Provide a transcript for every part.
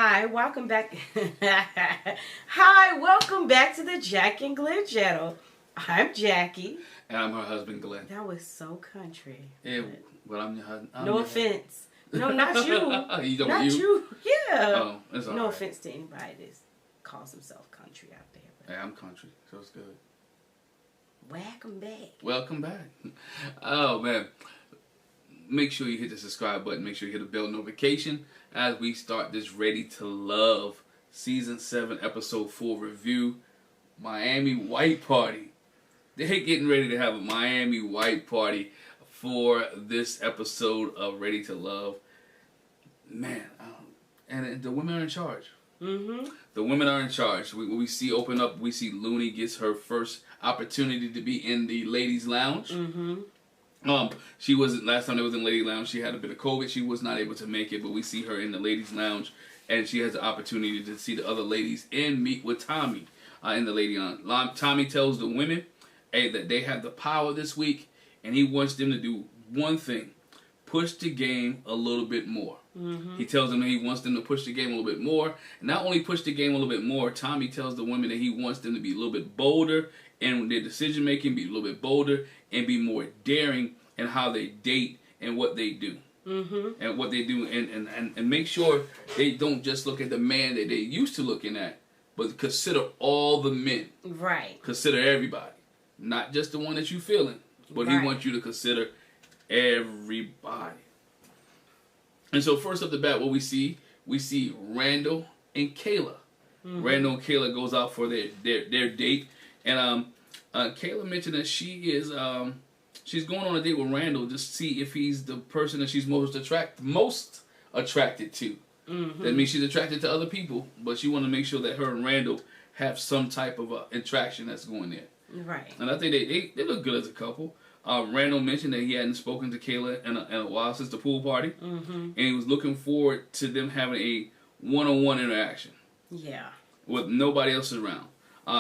Hi, welcome back. Hi, welcome back to the Jack and Glen channel. I'm Jackie. And I'm her husband, Glen. That was so country. Yeah, well, I'm your husband. No offense. No, not you. You don't Not you? you. Yeah. Oh, it's all no right. offense to anybody that calls himself country out there. But Hey, I'm country, so it's good. welcome back. Welcome back. Oh, man. Make sure you hit the subscribe button. Make sure you hit the bell notification as we start this Ready to Love Season 7, Episode 4 review. Miami White Party. They're getting ready to have a Miami White Party for this episode of Ready to Love. Man, and the women are in charge. Mm-hmm. The women are in charge. We see open up. We see Looney gets her first opportunity to be in the ladies' lounge. Mm-hmm. She wasn't last time they was in ladies' lounge. She had a bit of COVID. She was not able to make it, but we see her in the ladies' lounge, and she has the opportunity to see the other ladies and meet with Tommy in the lady lounge. Tommy tells the women, hey, that they have the power this week, and he wants them to do one thing: push the game a little bit more. Mm-hmm. He tells them that he wants them to push the game a little bit more. Not only push the game a little bit more, Tommy tells the women that he wants them to be a little bit bolder in their decision making, be a little bit bolder, and be more daring in how they date and what they do. Mm-hmm. And what they do, and make sure they don't just look at the man that they used to looking at, but consider all the men. Right. Consider everybody. Not just the one that you feeling, but Right. he wants you to consider everybody. And so first up the bat, what we see Randall and Kayla. Mm-hmm. Randall and Kayla goes out for their date, and Kayla mentioned that she is she's going on a date with Randall just to see if he's the person that she's most attracted to. Mm-hmm. That means she's attracted to other people, but she want to make sure that her and Randall have some type of attraction that's going there. Right. And I think they look good as a couple. Randall mentioned that he hadn't spoken to Kayla in a while since the pool party. Mm-hmm. And he was looking forward to them having a one-on-one interaction. Yeah. With nobody else around.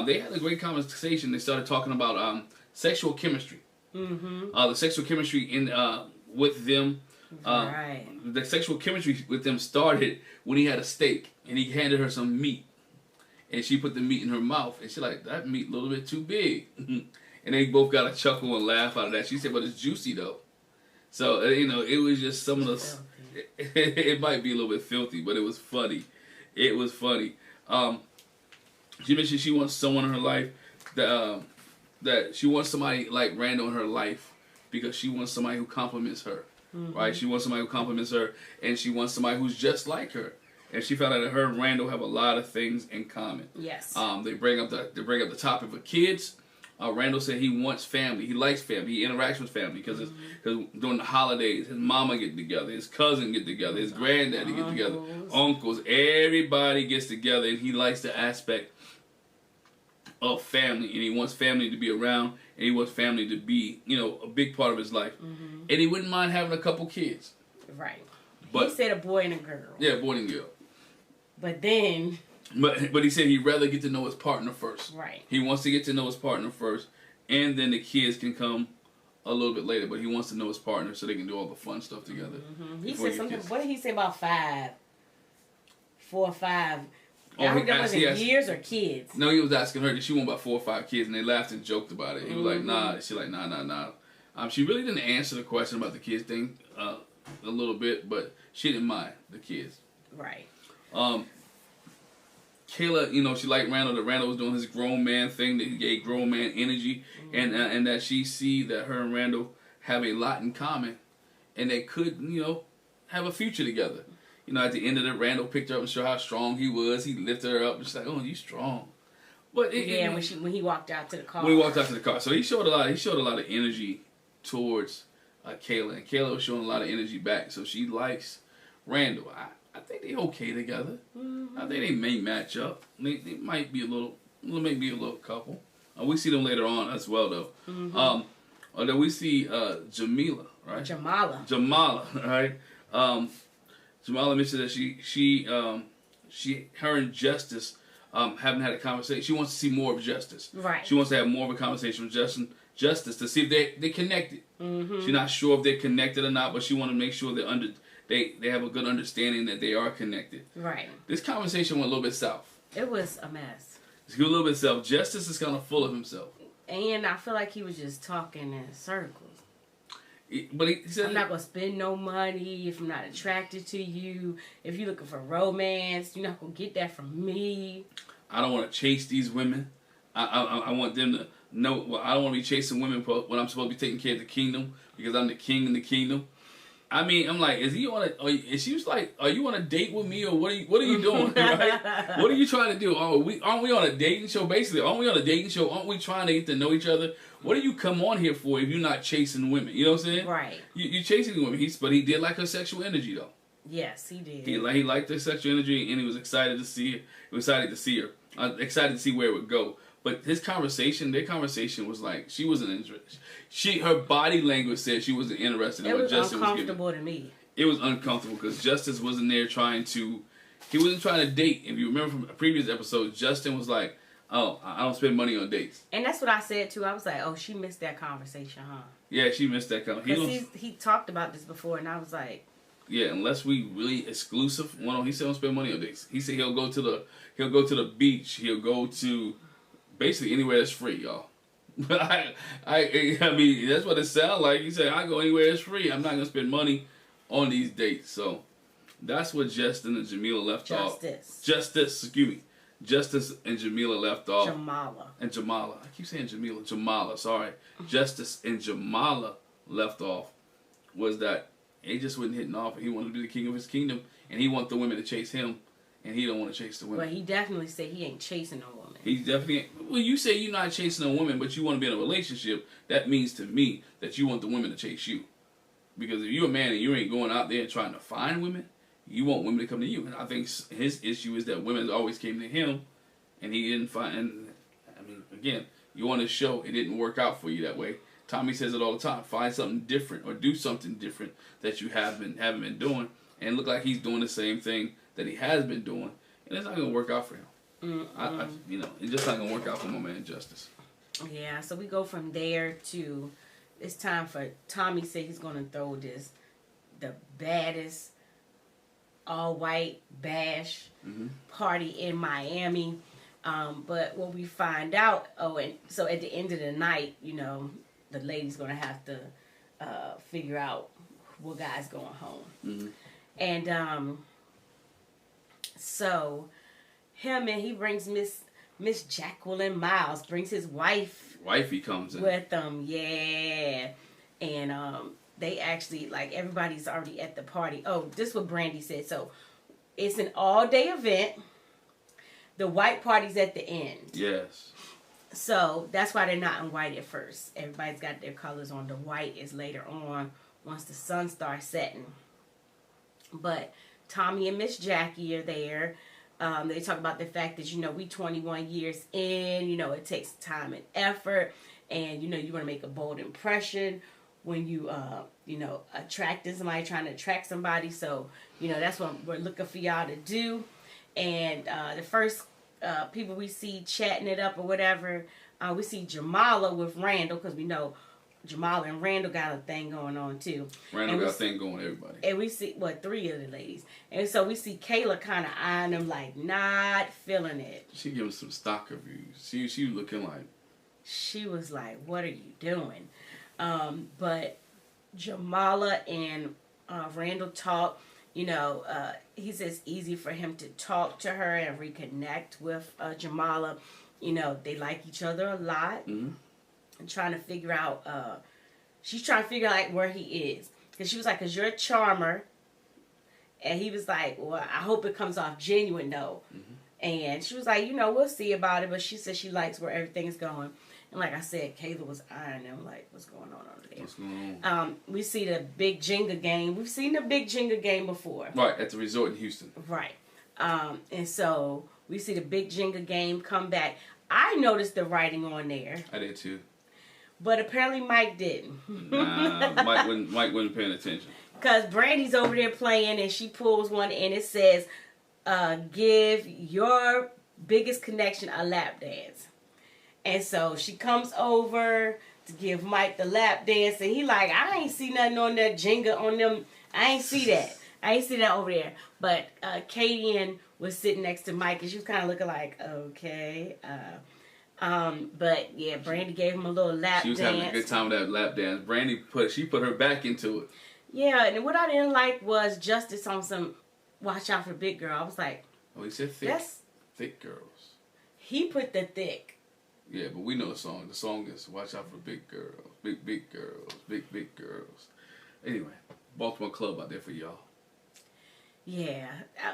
They had a great conversation. They started talking about sexual chemistry. Mm-hmm. The sexual chemistry with them. Right. The sexual chemistry with them started when he had a steak and he handed her some meat. And she put the meat in her mouth. And she's like, that meat a little bit too big. And they both got a chuckle and laugh out of that. She said, but it's juicy though. So, it was just some of those. It might be a little bit filthy, but it was funny. It was funny. She mentioned she wants someone in her life that she wants somebody like Randall in her life because she wants somebody who compliments her. Mm-hmm. Right? She wants somebody who compliments her, and she wants somebody who's just like her. And she found out that her and Randall have a lot of things in common. Yes. They bring up the topic of kids. Randall said he wants family. He likes family. He interacts with family because during the holidays, his mama get together, his cousin get together, his granddaddy get together, uncles, everybody gets together, and he likes the aspect of family, and he wants family to be around, and he wants family to be, a big part of his life, and he wouldn't mind having a couple kids. Right. But he said a boy and a girl. Yeah, boy and girl. But then. But he said he'd rather get to know his partner first. Right. He wants to get to know his partner first, and then the kids can come a little bit later. But he wants to know his partner so they can do all the fun stuff together. Mm-hmm. He said something. What did he say about 5? 4 or 5? Was it years or kids? No, he was asking her, did she want about 4 or 5 kids? And they laughed and joked about it. He was like, nah. She's like, nah. She really didn't answer the question about the kids thing a little bit, but she didn't mind the kids. Right. Kayla, she liked Randall. That Randall was doing his grown man thing. That he gave grown man energy, and that she see that her and Randall have a lot in common, and they could, have a future together. At the end of it, Randall picked her up and showed how strong he was. He lifted her up and she's like, "Oh, you strong." But when he walked out to the car. When he walked out to the car, so he showed a lot. He showed a lot of energy towards Kayla, and Kayla was showing a lot of energy back. So she likes Randall. I think they okay together. Mm-hmm. I think they may match up. They might be maybe a little couple. We see them later on as well, though. Mm-hmm. Then we see Jamallah, right? Jamallah, right? Jamallah mentioned that her and Justice haven't had a conversation. She wants to see more of Justice. Right. She wants to have more of a conversation with Justice to see if they're connected. Mm-hmm. She's not sure if they're connected or not, but she want to make sure they have a good understanding that they are connected. Right. This conversation went a little bit south. It was a mess. It's a little bit south. Justice is kind of full of himself. And I feel like he was just talking in circles. But he said, I'm not going to spend no money if I'm not attracted to you. If you're looking for romance, you're not going to get that from me. I don't want to chase these women. I want them to know, well, I don't want to be chasing women when I'm supposed to be taking care of the kingdom because I'm the king in the kingdom. I mean, I'm like, is he on a? And she was like, "Are you on a date with me, or what are you doing? Right? What are you trying to do? Aren't we on a dating show? Basically, aren't we on a dating show? Aren't we trying to get to know each other? What do you come on here for if you're not chasing women? You know what I'm saying? Right. You chasing women. But he did like her sexual energy though. Yes, he did. He liked her sexual energy, and he was excited to see her. He was excited to see her. Excited to see where it would go. But their conversation was like she wasn't interested. Her body language said she wasn't interested in what Justice was giving. It was uncomfortable to me. It was uncomfortable because Justice wasn't there he wasn't trying to date. If you remember from a previous episode, Justin was like, "Oh, I don't spend money on dates." And that's what I said too. I was like, "Oh, she missed that conversation, huh?" Yeah, she missed that conversation. Because he talked about this before, and I was like, "Yeah, unless we really exclusive." He said, "Don't spend money on dates." He said he'll go to the beach. He'll go to basically anywhere that's free, y'all. I mean, that's what it sounds like. He said, "I go anywhere that's free. I'm not gonna spend money on these dates." So that's what Justin and Jamallah left off. Justice and Jamallah left off. Jamallah. I keep saying Jamallah. Sorry. Justice and Jamallah left off was that he just wasn't hitting off. He wanted to be the king of his kingdom, and he wanted the women to chase him, and he don't want to chase the women. But he definitely said he ain't chasing no woman. He definitely ain't. Well, you say you're not chasing a woman, but you want to be in a relationship. That means to me that you want the women to chase you. Because if you're a man and you ain't going out there and trying to find women, you want women to come to you. And I think his issue is that women always came to him, and he didn't find. And I mean, again, you on this show, it didn't work out for you that way. Tommy says it all the time: find something different or do something different that you haven't been doing, and look like he's doing the same thing that he has been doing, and it's not gonna work out for him. It's just not gonna work out for my man Justice. Yeah, so we go from there to it's time for Tommy said he's gonna throw the baddest all white bash party in Miami. But what we find out, and so at the end of the night, the lady's gonna have to figure out what guy's going home. And so he brings Miss Jacqueline Miles, brings his wife. Wifey comes in. With them, yeah. And they actually, like, everybody's already at the party. Oh, this is what Brandy said. So, it's an all-day event. The white party's at the end. Yes. So, that's why they're not in white at first. Everybody's got their colors on. The white is later on, once the sun starts setting. But Tommy and Miss Jackie are there. They talk about the fact that, we 21 years in, it takes time and effort. And, you want to make a bold impression when you, attracting somebody, trying to attract somebody. So, that's what we're looking for y'all to do. And the first people we see chatting it up or whatever, we see Jamallah with Randall, because we know Jamallah and Randall got a thing going on too. Randall got a thing going with everybody. And we see, three of the ladies. And so we see Kayla kind of eyeing them like not feeling it. She giving some stock reviews. She looking like. She was like, what are you doing? But Jamallah and Randall talk. He says it's easy for him to talk to her and reconnect with Jamallah. They like each other a lot. Mm-hmm. And trying to figure out, she's trying to figure out like where he is. Because she was like, because you're a charmer. And he was like, well, I hope it comes off genuine though. Mm-hmm. And she was like, we'll see about it. But she said she likes where everything's going. And like I said, Kayla was eyeing them like, what's going on over there? What's going on? We see the big Jenga game. We've seen the big Jenga game before. Right, at the resort in Houston. Right. And so we see the big Jenga game come back. I noticed the writing on there. I did too. But apparently Mike didn't. Nah, Mike wasn't paying attention. Because Brandy's over there playing and she pulls one and it says, give your biggest connection a lap dance. And so she comes over to give Mike the lap dance and he like, I ain't see nothing on that Jenga on them. I ain't see that. I ain't see that over there. But Kadian was sitting next to Mike, and she was kind of looking like, okay. But yeah, Brandy gave him a little lap dance. She was having a good time with that lap dance. Brandy put her back into it. Yeah, and what I didn't like was Justice on some watch out for big girl. I was like, oh, he said thick. That's thick girls. He put the thick. Yeah, but we know the song. The song is watch out for big girls, big girls, big girls. Anyway, Baltimore Club out there for y'all. Yeah.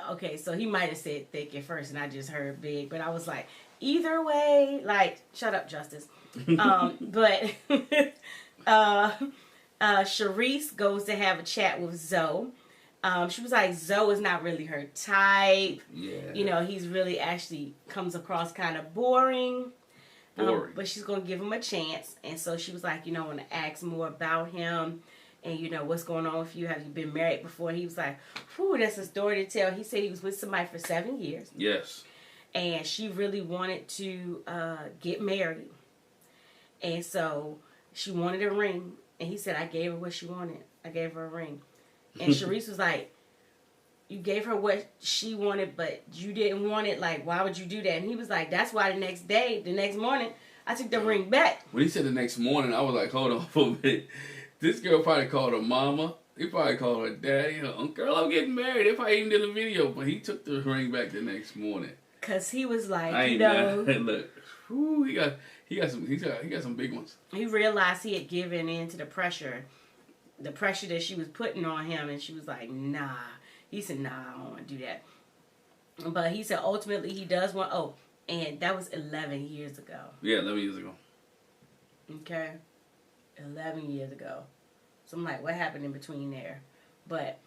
Okay, so he might have said thick at first, and I just heard big, but I was like, either way, like, shut up, Justice. But Sharice goes to have a chat with Zoe. She was like, Zoe is not really her type. Yeah. You know, he's really actually comes across kind of boring. But she's going to give him a chance. And so she was like, you know, I want to ask more about him. And, you know, what's going on with you? Have you been married before? And he was like, whew, that's a story to tell. He said he was with somebody for 7 years. Yes. And she really wanted to get married. And so she wanted a ring. And he said, I gave her what she wanted. I gave her a ring. And Sharice was like, you gave her what she wanted, but you didn't want it. Like, why would you do that? And he was like, that's why the next morning, I took the ring back. When he said the next morning, I was like, hold on for a minute. This girl probably called her mama. He probably called her daddy. Girl, I'm getting married. They probably even did a video, but he took the ring back the next morning. Cause he was like, look, whew, he got some big ones. He realized he had given in to the pressure that she was putting on him, and she was like, nah. He said, nah, I don't want to do that. But he said ultimately he does want. Oh, and that was 11 years ago. Yeah, 11 years ago. Okay, 11 years ago. So I'm like, what happened in between there? But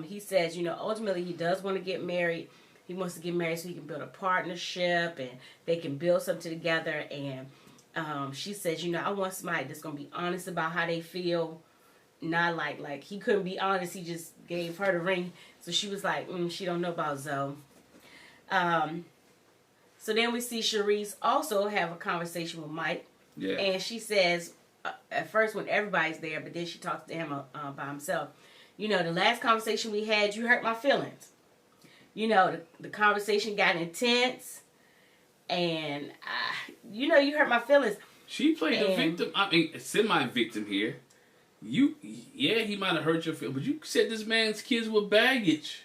he says, you know, ultimately he does want to get married. He wants to get married so he can build a partnership and they can build something together. And she says, you know, I want somebody that's going to be honest about how they feel. Not like he couldn't be honest. He just gave her the ring. So she was like, she don't know about Zoe. So then we see Sharice also have a conversation with Mike. Yeah. And she says, at first when everybody's there, but then she talks to him by himself. You know, the last conversation we had, you hurt my feelings. You know, the conversation got intense. And, you know, you hurt my feelings. She played the victim. I mean, semi-victim here. He might have hurt your feelings, but you said this man's kids were baggage.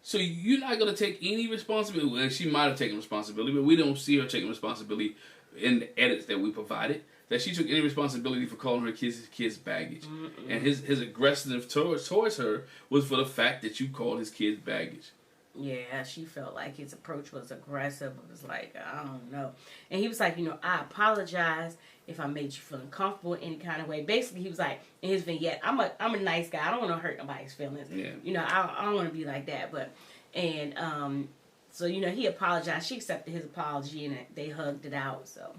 So you're not going to take any responsibility. Well, she might have taken responsibility, but we don't see her taking responsibility in the edits that we provided. That she took any responsibility for calling her kids baggage. Mm-mm. And his aggressiveness towards her was for the fact that you called his kids baggage. Yeah, she felt like his approach was aggressive. It was like, I don't know. And he was like, you know, I apologize if I made you feel uncomfortable in any kind of way. Basically, he was like, in his vignette, I'm a nice guy. I don't want to hurt nobody's feelings. Yeah. You know, I don't want to be like that. But, so, you know, he apologized. She accepted his apology, and they hugged it out. So,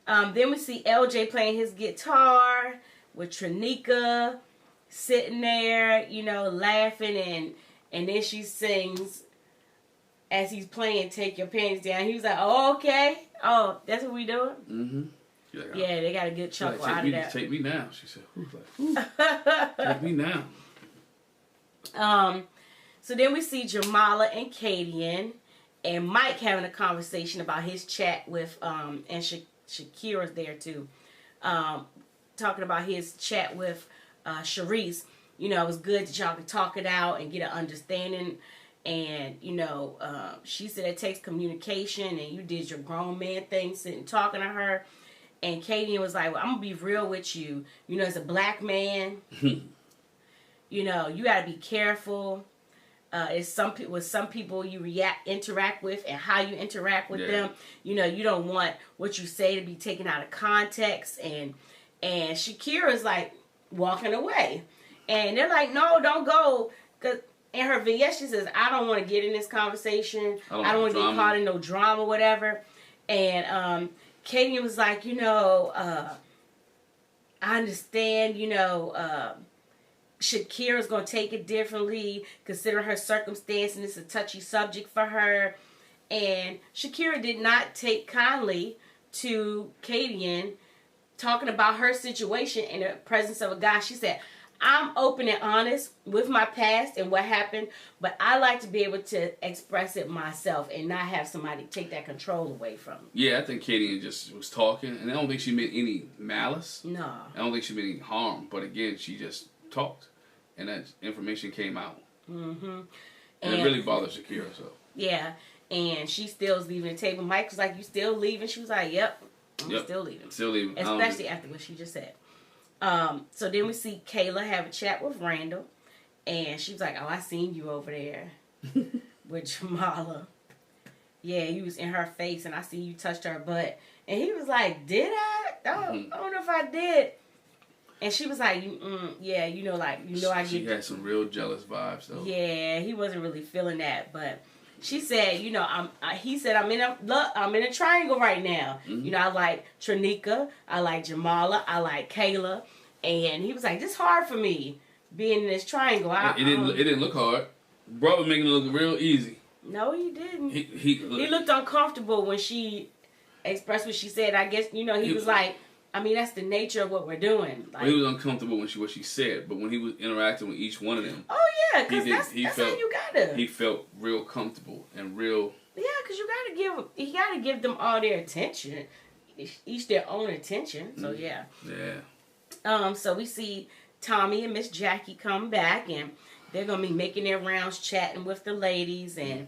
then we see LJ playing his guitar with Trinika sitting there, you know, laughing, and then she sings as he's playing "Take Your Panties Down." He was like, "Oh, okay. Oh, that's what we doing." Mm-hmm. Like, yeah, they got a good chuckle out of that. Take me now, she said. Take me now. So then we see Jamallah and Kadian and Mike having a conversation about his chat with and Shakira's there too, talking about his chat with Sharice. You know, it was good that y'all could talk it out and get an understanding. And, you know, she said it takes communication, and you did your grown man thing sitting talking to her. And Kadian was like, well, I'm going to be real with you. You know, as a black man, you know, you got to be careful. It's some people you interact with and how you interact with them. You know, you don't want what you say to be taken out of context. And Shakira's like walking away. And they're like, no, don't go. Because in her vignette, she says, I don't want to get in this conversation. I don't want to get caught in no drama, whatever. And Kadian was like, you know, I understand, you know, Shakira's going to take it differently, considering her circumstance, and it's a touchy subject for her. And Shakira did not take kindly to Kadian talking about her situation in the presence of a guy. She said, I'm open and honest with my past and what happened, but I like to be able to express it myself and not have somebody take that control away from me. Yeah, I think Katie just was talking, and I don't think she meant any malice. No. I don't think she meant any harm, but again, she just talked, and that information came out. Mm-hmm. And it really bothered Shakira, so. Yeah, and she still's leaving the table. Mike was like, "You still leaving?" She was like, "Yep, I'm still leaving." Still leaving. Especially after what she just said. So then we see Kayla have a chat with Randall, and she was like, "Oh, I seen you over there with Jamallah. Yeah, you was in her face, and I seen you touched her butt." And he was like, "Did I? I don't know if I did." And she was like, "Yeah, I She get." had some real jealous vibes, though. Yeah, he wasn't really feeling that, but she said, he said, I'm in a triangle right now. Mm-hmm. I like Trinika, I like Jamallah, I like Kayla, and he was like, "This hard for me being in this triangle." It didn't look hard. Bro was making it look real easy. No, he didn't. He looked uncomfortable when she expressed what she said. I guess he was like, I mean, that's the nature of what we're doing. Like, he was uncomfortable when what she said, but when he was interacting with each one of them, oh yeah, because that's how you gotta. He felt real comfortable and real. Yeah, because you gotta give them all their attention, each their own attention. So yeah. Yeah. So we see Tommy and Miss Jackie come back, and they're gonna be making their rounds, chatting with the ladies, and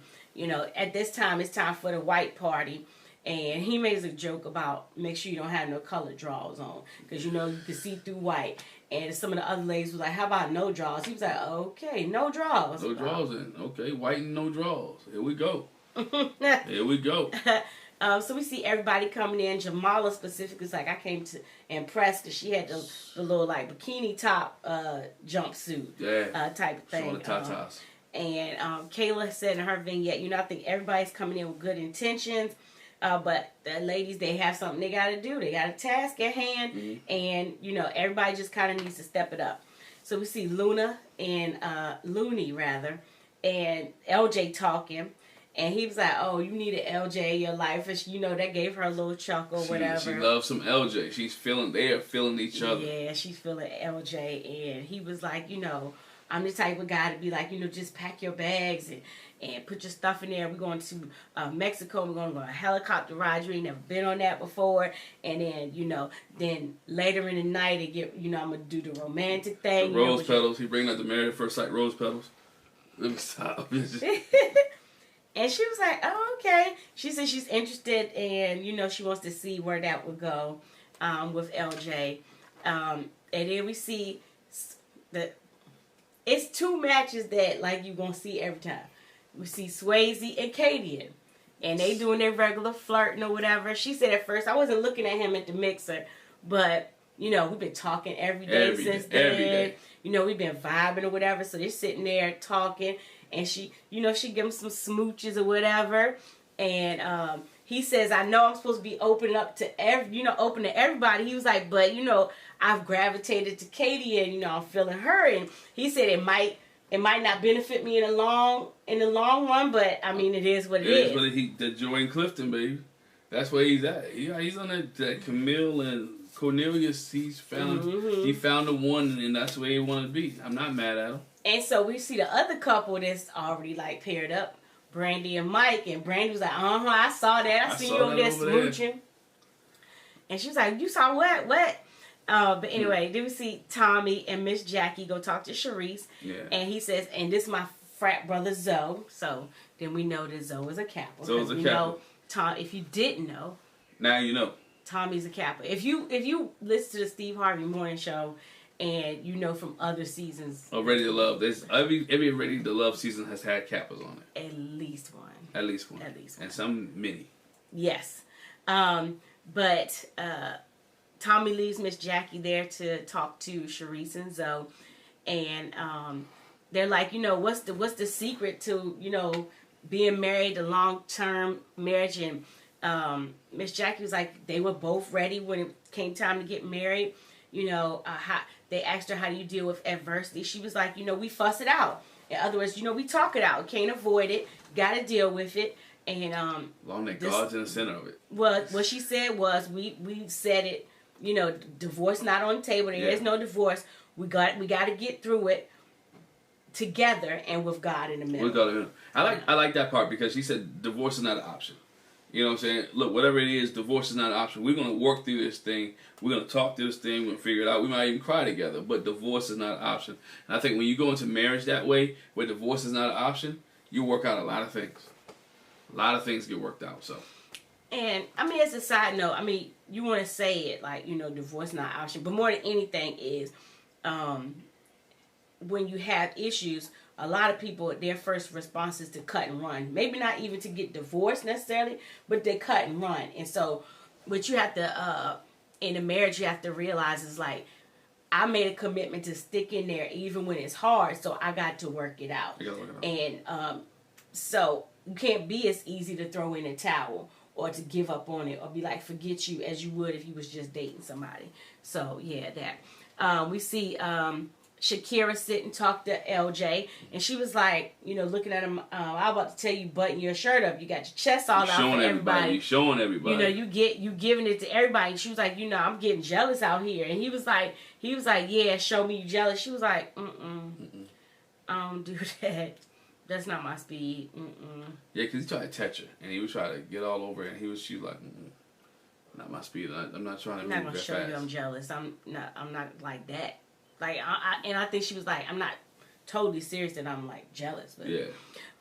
at this time it's time for the white party. And he makes a joke about make sure you don't have no colored drawers on, because you can see through white. And some of the other ladies was like, "How about no drawers?" He was like, "Okay, no drawers." No drawers in. Okay, white and no drawers. Here we go. Here we go. So we see everybody coming in. Jamallah specifically is like, I came to impress because she had the little like bikini top jumpsuit type of thing. Showing the tatas. And Kayla said in her vignette, I think everybody's coming in with good intentions. But the ladies, they have something they got to do. They got a task at hand. Mm-hmm. And, everybody just kind of needs to step it up. So we see Luna and Looney, rather, and LJ talking. And he was like, "Oh, you need an LJ in your life." And, that gave her a little chuckle or whatever. She loves some LJ. They are feeling each other. Yeah, she's feeling LJ. And he was like, I'm the type of guy to be like, just pack your bags and put your stuff in there. We're going to Mexico. We're going to go on a helicopter ride. You ain't never been on that before. And then, then later in the night, I'm going to do the romantic thing. The rose petals. He bring out the Married at First Sight rose petals. Let me stop. And she was like, "Oh, okay." She said she's interested and, she wants to see where that would go with LJ. And then we see it's two matches that, like, you're going to see every time. We see Swayze and Kadian. And they doing their regular flirting or whatever. She said at first, I wasn't looking at him at the mixer. But, we've been talking every day since then. Every day. We've been vibing or whatever. So they're sitting there talking. And she, she give him some smooches or whatever. And he says, "I know I'm supposed to be open to everybody." He was like, "But, I've gravitated to Katie and, I'm feeling her." And he said it might not benefit me in the long run, but I mean, it is what it is. It is what the Joy and Clifton, baby. That's where he's at. He's on that Camille and Cornelius. He found the one, and that's where he wanted to be. I'm not mad at him. And so we see the other couple that's already like paired up, Brandy and Mike, and Brandy was like, "I saw that. I seen you over there smooching." And she was like, "You saw what? What?" But anyway, then we see Tommy and Miss Jackie go talk to Sharice. Yeah. And he says, "And this is my frat brother Zoe." So then we know that Zoe is a Kappa. Zoe's a Kappa. Tom, if you didn't know, now you know. Tommy's a Kappa. If you listen to the Steve Harvey Morning Show, and from other seasons. Ready to Love. Every Ready to Love season has had Kappas on it. At least one. At least one. And some many. Yes. But Tommy leaves Miss Jackie there to talk to Sharice and Zoe. And they're like, what's the secret to, being married, a long-term marriage? And Miss Jackie was like, they were both ready when it came time to get married. They asked her, "How do you deal with adversity?" She was like, "We fuss it out. In other words, we talk it out. Can't avoid it. Got to deal with it." And long that God's in the center of it. Well, what she said was, we said it. Divorce not on the table. There is no divorce. we got to get through it together and with God in the middle. With God in the middle. I like that part because she said divorce is not an option. You know what I'm saying? Look, whatever it is, divorce is not an option. We're going to work through this thing. We're going to talk through this thing. We're going to figure it out. We might even cry together, but divorce is not an option. And I think when you go into marriage that way, where divorce is not an option, you work out a lot of things. A lot of things get worked out, so. And, I mean, as a side note, I mean, you want to say it like, you know, divorce is not an option. But more than anything is, when you have issues, a lot of people, their first response is to cut and run. Maybe not even to get divorced necessarily, but they cut and run. And so what you have to, in a marriage, you have to realize is like, I made a commitment to stick in there even when it's hard, so I got to work it out. And so you can't be as easy to throw in a towel or to give up on it or be like, forget you, as you would if you was just dating somebody. So, yeah, that. We see Shakira sit and talk to LJ, and she was like, you know, looking at him, I'm about to tell you, button your shirt up. You got your chest all out for everybody. You're showing everybody. You know, you giving it to everybody. And she was like, you know, I'm getting jealous out here. And he was like, yeah, show me you jealous. She was like, I don't do that. That's not my speed. Yeah, because he tried to touch her, and he was trying to get all over it, and she was like, not my speed. I'm not trying to move that fast. I'm not going to show you I'm jealous. I'm not like that. Like, I think she was like, I'm not totally serious that I'm like jealous. But, yeah.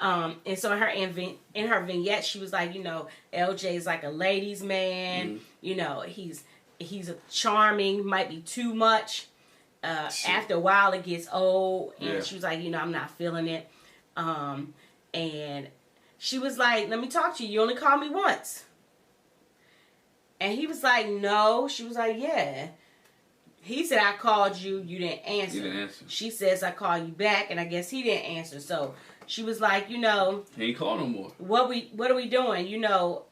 And so in her vignette, she was like, you know, LJ is like a ladies' man. You know, he's a charming, might be too much. After a while, it gets old. And she was like, you know, I'm not feeling it. And she was like, let me talk to you. You only called me once. And he was like, no. She was like, yeah. He said, I called you. You didn't answer. You didn't answer. She says, I called you back. And I guess he didn't answer. So she was like, you know. He ain't called no more. What are we doing? You know,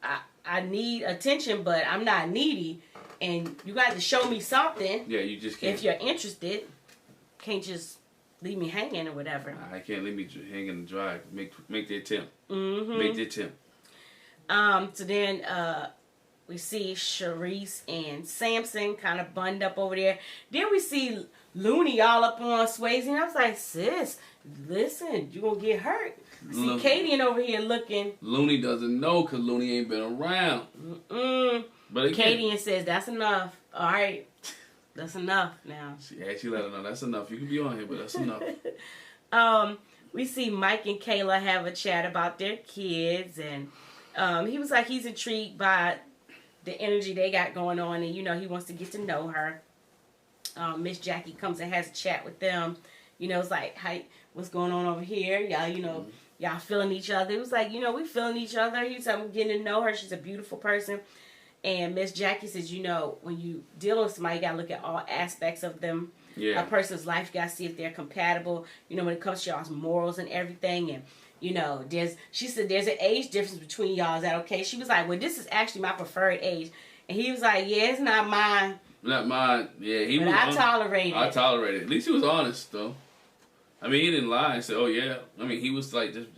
I need attention, but I'm not needy. And you got to show me something. Yeah, you just can't. If you're interested. Can't just leave me hanging or whatever. I can't leave me hanging and dry. Make the attempt. Mm-hmm. Make the attempt. So then we see Sharice and Samson kind of bunned up over there. Then we see Looney all up on Swayze. And I was like, sis, listen, you're going to get hurt. See Katie over here looking. Looney doesn't know because Looney ain't been around. But again, Katie says, that's enough. All right. That's enough now. She let her know that's enough. You can be on here, but that's enough. We see Mike and Kayla have a chat about their kids, and he was like he's intrigued by the energy they got going on, and you know he wants to get to know her. Miss Jackie comes and has a chat with them. You know, it's like, hey, what's going on over here? Y'all, you know, y'all feeling each other. It was like, you know, we feeling each other. He was like, I'm getting to know her. She's a beautiful person. And Miss Jackie says, you know, when you deal with somebody, you got to look at all aspects of them. Yeah. A person's life, you got to see if they're compatible. You know, when it comes to y'all's morals and everything. And, you know, she said there's an age difference between y'all. Is that okay? She was like, well, this is actually my preferred age. And he was like, yeah, it's not mine. Not mine. Yeah, but I tolerate it. I tolerate it. At least he was honest, though. I mean, he didn't lie and say, oh, yeah. I mean, he was like, just,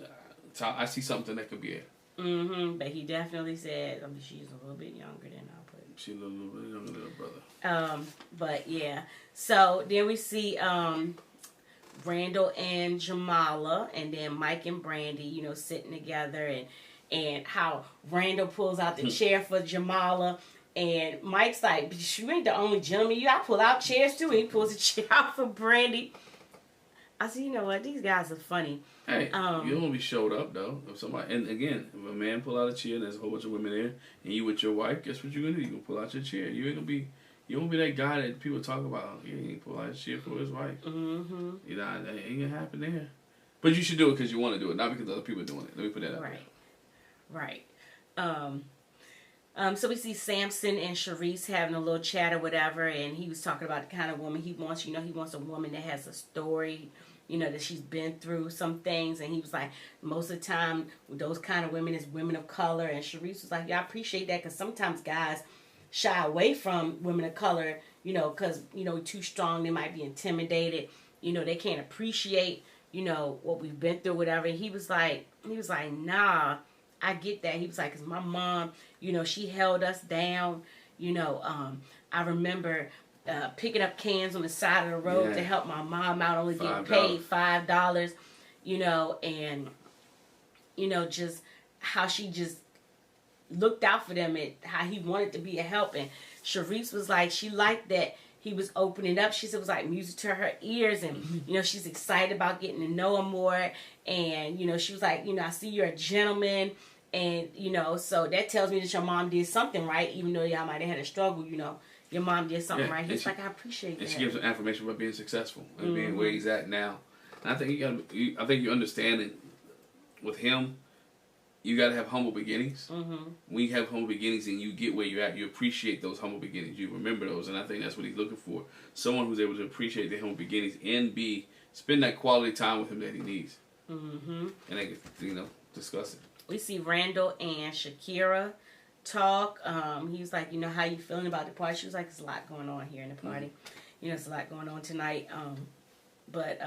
I see something that could be it. But he definitely said, I mean, she's a little bit younger than I put. She's a little bit younger than her brother. But yeah. So then we see Randall and Jamallah, and then Mike and Brandy, you know, sitting together, and how Randall pulls out the chair for Jamallah, and Mike's like, you ain't the only gentleman. I pull out chairs too. And he pulls a chair out for Brandy. I said, you know what? These guys are funny. Hey, you don't want to be showed up, though. If somebody, and again, if a man pull out a chair, there's a whole bunch of women there, and you with your wife, guess what you're going to do? You're going to pull out your chair. You won't be that guy that people talk about. He ain't pull out his chair for his wife. You know, that ain't going to happen there. But you should do it because you want to do it, not because other people are doing it. Let me put that out there. Right. So we see Samson and Sharice having a little chat or whatever, and he was talking about the kind of woman he wants. You know, he wants a woman that has a story, you know, that she's been through some things. And he was like, most of the time, those kind of women is women of color. And Sharice was like, yeah, I appreciate that, because sometimes guys shy away from women of color, you know, because, you know, too strong, they might be intimidated. You know, they can't appreciate, you know, what we've been through, whatever. And he was like, nah, I get that. He was like, because my mom, you know, she held us down. You know, I remember picking up cans on the side of the road to help my mom out, only getting paid $5, you know, and, you know, just how she just looked out for them and how he wanted to be a help. And Sharice was like, she liked that he was opening up. She said it was like music to her ears, and you know, she's excited about getting to know him more. And you know, she was like, you know, I see you're a gentleman, and you know, so that tells me that your mom did something right, even though y'all might have had a struggle. You know, your mom did something right. He's like, I appreciate that. And she gives him affirmation about being successful and being where he's at now. And I think I think you understand it with him. You got to have humble beginnings. When you have humble beginnings and you get where you're at, you appreciate those humble beginnings. You remember those, and I think that's what he's looking for. Someone who's able to appreciate the humble beginnings and spend that quality time with him that he needs. And they can, you know, discuss it. We see Randall and Shakira talk. He's like, you know, how you feeling about the party? She was like, there's a lot going on here in the party. You know, there's a lot going on tonight. But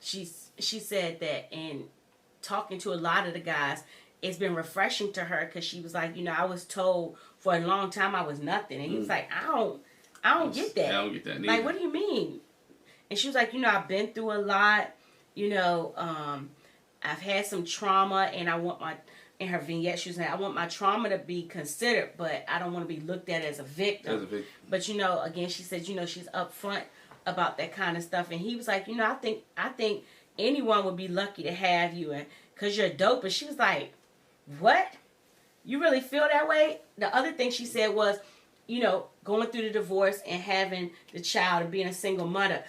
she said that in talking to a lot of the guys, it's been refreshing to her because she was like, you know, I was told for a long time I was nothing. And he was like, I don't get that. I don't get that neither. Like, what do you mean? And she was like, you know, I've been through a lot. You know, I've had some trauma, and I want in her vignette, she was like, I want my trauma to be considered, but I don't want to be looked at as a victim. But, you know, again, she said, you know, she's upfront about that kind of stuff. And he was like, you know, I think anyone would be lucky to have you, and because you're dope. And she was like, what? You really feel that way? The other thing she said was, you know, going through the divorce and having the child and being a single mother.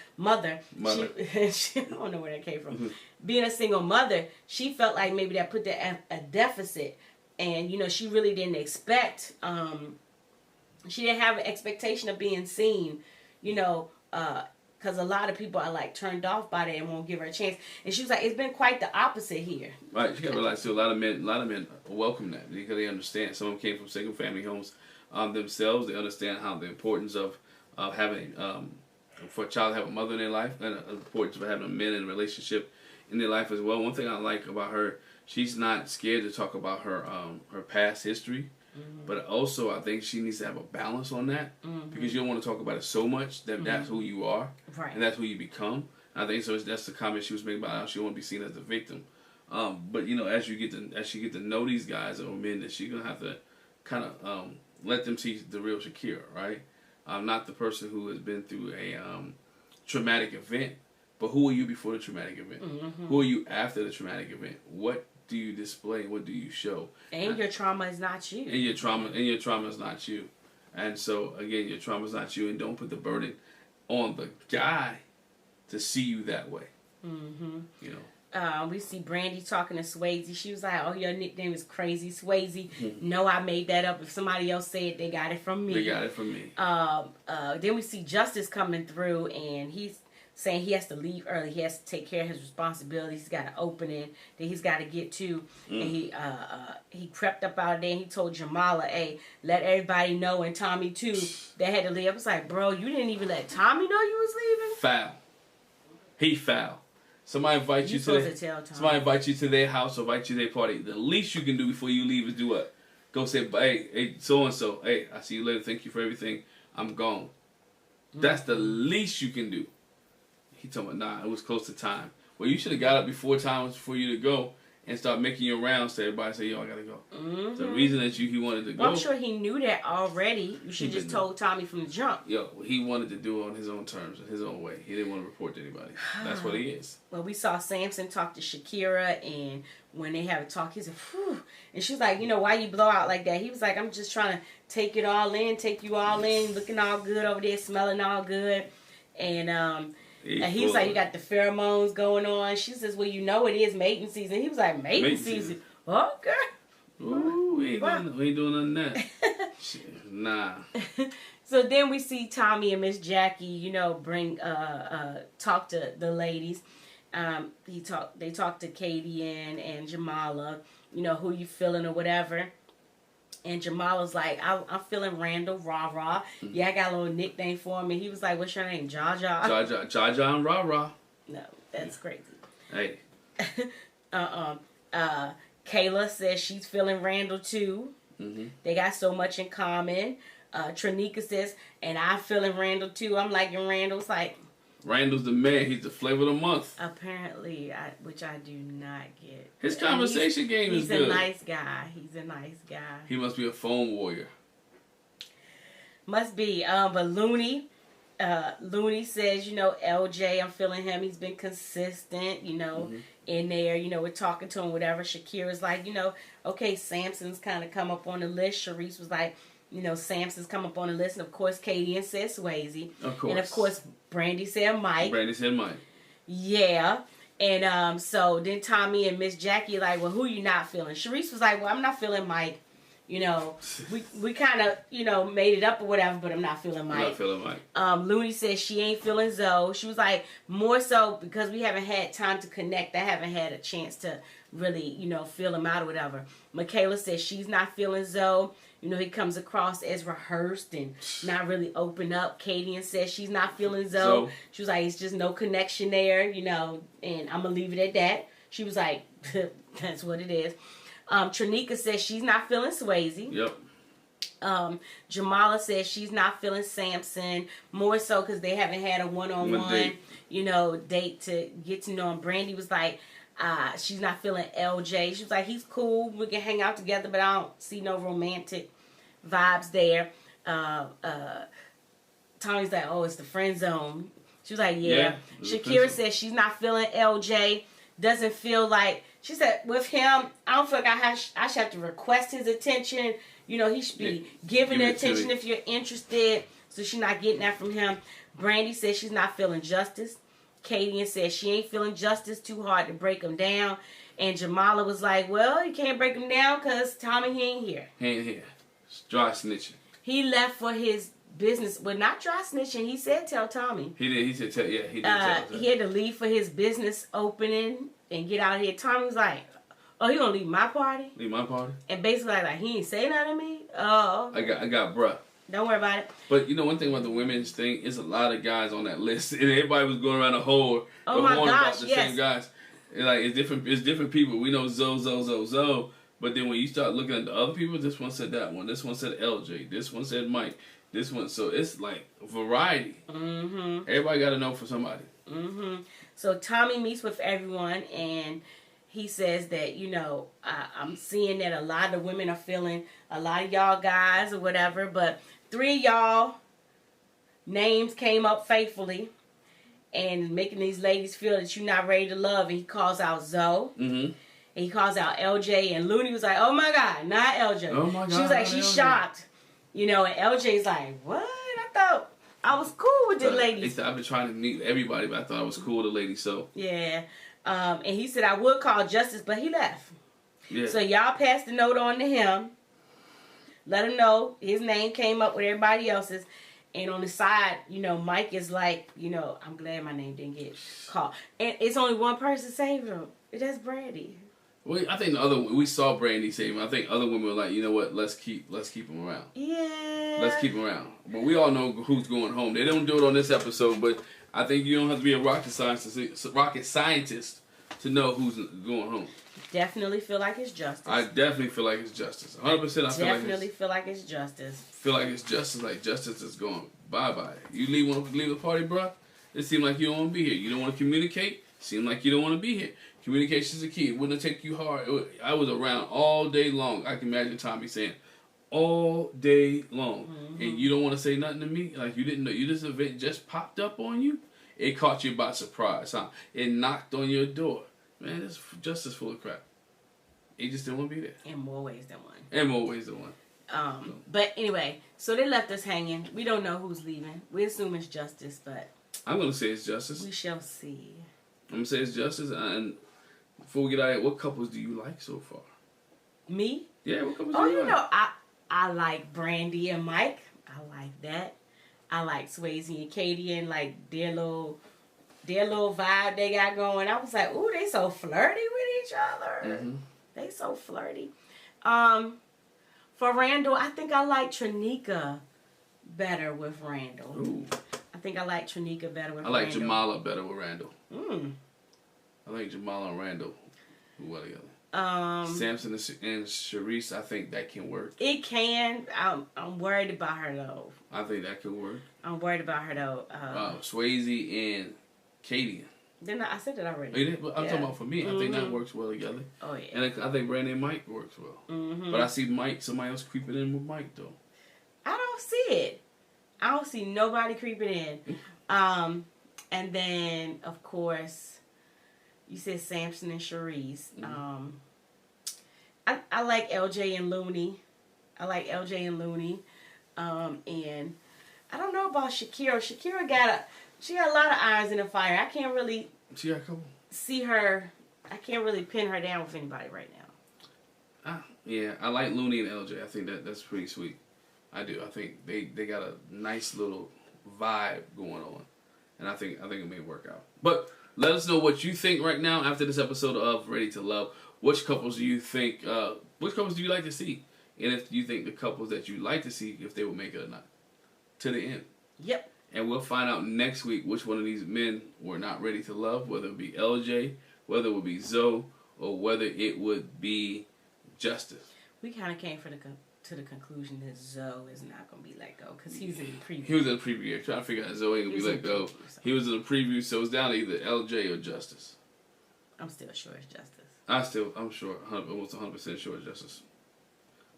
She I don't know where that came from. Being a single mother, she felt like maybe that put a deficit. And, you know, she really didn't expect, she didn't have an expectation of being seen, you know, because a lot of people are like turned off by that and won't give her a chance. And she was like, it's been quite the opposite here. Right. You got to realize too, a lot of men welcome that because they understand. Some of them came from single family homes themselves. They understand how the importance of having for a child to have a mother in their life, and the importance of having a man in a relationship in their life as well. One thing I like about her, she's not scared to talk about her past history. But also, I think she needs to have a balance on that because you don't want to talk about it so much that that's who you are and that's who you become. And I think so. That's the comment she was making about how she won't be seen as the victim. But you know, as she get to know these guys or men, that she's gonna have to kind of let them see the real Shakira, right? Not the person who has been through a traumatic event, but who are you before the traumatic event? Who are you after the traumatic event? What do you display? What do you show? And your trauma is not you. And your trauma is not you. And so again, your trauma is not you, and don't put the burden on the guy to see you that way. You know. We see Brandy talking to Swayze. She was like, "Oh, your nickname is Crazy Swayze." No, I made that up. If somebody else said, they got it from me. They got it from me. Then we see Justice coming through, and he's saying he has to leave early. He has to take care of his responsibilities. He's got an opening that he's got to get to. And he crept up out of there and he told Jamallah, hey, let everybody know, and Tommy too, they had to leave. I was like, bro, you didn't even let Tommy know you was leaving? Foul. He foul. Somebody invites you to their house or invite you to their party. The least you can do before you leave is do what? Go say, hey, so-and-so, hey, I see you later. Thank you for everything. I'm gone. That's the least you can do. He told me, nah, it was close to time. Well, you should have got up before time was for you to go and start making your rounds to everybody. Say, yo, I gotta go. The reason that he wanted to go. Well, I'm sure he knew that already. You should just told Tommy from the jump. Yo, he wanted to do it on his own terms, in his own way. He didn't want to report to anybody. That's what he is. Well, we saw Samson talk to Shakira, and when they have a talk, he said, whew. And she was like, you know, why you blow out like that? He was like, I'm just trying to take you all in, looking all good over there, smelling all good. And he was like, you got the pheromones going on. She says, well, you know it is mating season. He was like, mating season? Okay. Ooh, we ain't doing none of that. Nah. So then we see Tommy and Miss Jackie, you know, talk to the ladies. They talk to Katie and Jamallah, you know, who you feeling or whatever. And Jamallah's like, I'm feeling Randall, rah-rah. Yeah, I got a little nickname for him. And he was like, what's your name? Jaja? Jaja and rah-rah. No, that's crazy. Hey. Kayla says she's feeling Randall too. They got so much in common. Trinika says, and I'm feeling Randall too. I'm liking Randall's like. Randall's the man. He's the flavor of the month. Apparently, which I do not get. His conversation game is good. He's a nice guy. He's a nice guy. He must be a phone warrior. Must be. But Looney says, LJ, I'm feeling him. He's been consistent, in there. We're talking to him, whatever. Shakira's like, okay, Samson's kind of come up on the list. Sharice was like, Samson's come up on the list. And, of course, Katie said Swayze. Of course. And, of course, Brandy said Mike. Yeah. And so then Tommy and Miss Jackie like, well, who you not feeling? Sharice was like, well, I'm not feeling Mike. We kind of, made it up or whatever, but I'm not feeling Mike. I'm not feeling Mike. Looney says she ain't feeling Zoe. She was like, more so because we haven't had time to connect. I haven't had a chance to really, feel him out or whatever. Michaela says she's not feeling Zoe. He comes across as rehearsed and not really open up. Katie says she's not feeling Zoe. She was like, it's just no connection there, and I'm going to leave it at that. She was like, that's what it is. Trinika says she's not feeling Swayze. Yep. Jamallah says she's not feeling Samson, more so because they haven't had a one-on-one, date to get to know him. Brandy was like, she's not feeling LJ. She was like, he's cool. We can hang out together, but I don't see no romantic vibes there. Tommy's like, oh, it's the friend zone. She was like, yeah. Shakira says she's not feeling LJ. Doesn't feel like, she said, with him, I don't feel like I should have to request his attention. He should be giving her attention if you're interested. So she's not getting that from him. Brandy says she's not feeling Justice. Katie says she ain't feeling Justice, too hard to break him down. And Jamallah was like, well, you can't break him down because Tommy, he ain't here. He ain't here. It's dry snitching. He left for his business. Well, not dry snitching. He said tell Tommy. He did. He said tell, yeah, he did tell. He had to leave for his business opening and get out of here. Tommy was like, oh, he gonna leave my party? Leave my party? And basically like he ain't say nothing to me? Oh. I got bruh. Don't worry about it. But one thing about the women's thing is a lot of guys on that list, and everybody was going around the whole. Oh my gosh, about the same guys. And like it's different people. We know Zoe, but then when you start looking at the other people, this one said that one, this one said LJ, this one said Mike, this one. So it's like variety. Mm-hmm. Everybody got to know for somebody. Mm-hmm. So Tommy meets with everyone, and he says that, I'm seeing that a lot of women are feeling, a lot of y'all guys or whatever, but 3 of y'all names came up faithfully and making these ladies feel that you're not ready to love. And he calls out Zoe. Mm-hmm. And he calls out LJ. And Looney was like, oh my God, not LJ. Oh my God. She was like, she's shocked. And LJ's like, what? I thought I was cool with the ladies. I've been trying to meet everybody, but I thought I was cool with the ladies, so. Yeah. And he said, I would call Justice, but he left. Yeah. So y'all passed the note on to him. Let him know his name came up with everybody else's. And on the side, Mike is like, I'm glad my name didn't get called. And it's only one person saved him. That's Brandy. Well, I think we saw Brandy save him. I think other women were like, you know what, let's keep him around. Yeah. Let's keep him around. But we all know who's going home. They don't do it on this episode, but I think you don't have to be a rocket scientist to know who's going home. Definitely feel like it's Justice. I definitely feel like it's Justice. 100%. Definitely feel like it's Justice. Feel like it's Justice. Like Justice is going bye. You want to leave the party, bro? It seems like you don't want to be here. You don't want to communicate. Seem like you don't want to be here. Communication is the key. It wouldn't take you hard. I was around all day long. I can imagine Tommy saying, all day long, and you don't want to say nothing to me. Like you didn't know. This event just popped up on you. It caught you by surprise, huh? It knocked on your door. Man, it's Justice full of crap. He just didn't want to be there. In more ways than one. But anyway, so they left us hanging. We don't know who's leaving. We assume it's Justice, but I'm gonna say it's Justice. We shall see. I'm gonna say it's Justice. And before we get out of here, what couples do you like so far? Me? Yeah, what couples do you like? I like Brandy and Mike. I like that. I like Swayze and Katie and like their little vibe they got going. I was like, ooh, they so flirty with each other. Mm-hmm. They so flirty. For Randall, I think I like Trinika better with Randall. Ooh. I think I like Trinika better with Randall. I like Jamallah better with Randall. I like Jamallah and Randall well together. Samson and Sharice, I think that can work. It can. I'm worried about her though. I think that could work. I'm worried about her though. Swayze and Katie. Then I said that already. Oh, you did? I'm talking about for me. I think that works well together. Oh yeah. And I think Brandon and Mike works well. But I see somebody else creeping in with Mike though. I don't see it. I don't see nobody creeping in. And then of course, you said Samson and Sharice. I like LJ and Looney. And I don't know about Shakira. Shakira she got a lot of irons in the fire. I can't really see her. I can't really pin her down with anybody right now. Yeah, I like Looney and LJ. I think that's pretty sweet. I do. I think they got a nice little vibe going on, and I think it may work out. But let us know what you think right now after this episode of Ready to Love. Which couples do you think? Which couples do you like to see? And if you think the couples that you like to see, if they will make it or not, to the end. Yep. And we'll find out next week which one of these men were not ready to love, whether it be LJ, whether it would be Zoe, or whether it would be Justice. We kind of came to the conclusion that Zoe is not going to be let go because he's in the preview. He was in the preview. Yeah, trying to figure out Zoe ain't going to be let go. He was in the preview, so it's down to either LJ or Justice. I'm still sure it's Justice. I'm sure, almost 100% sure it's Justice.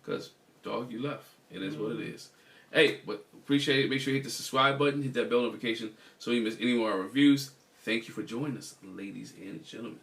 Because, dog, you left. It is what it is. Hey, but appreciate it. Make sure you hit the subscribe button, hit that bell notification so you miss any more of our reviews. Thank you for joining us, ladies and gentlemen.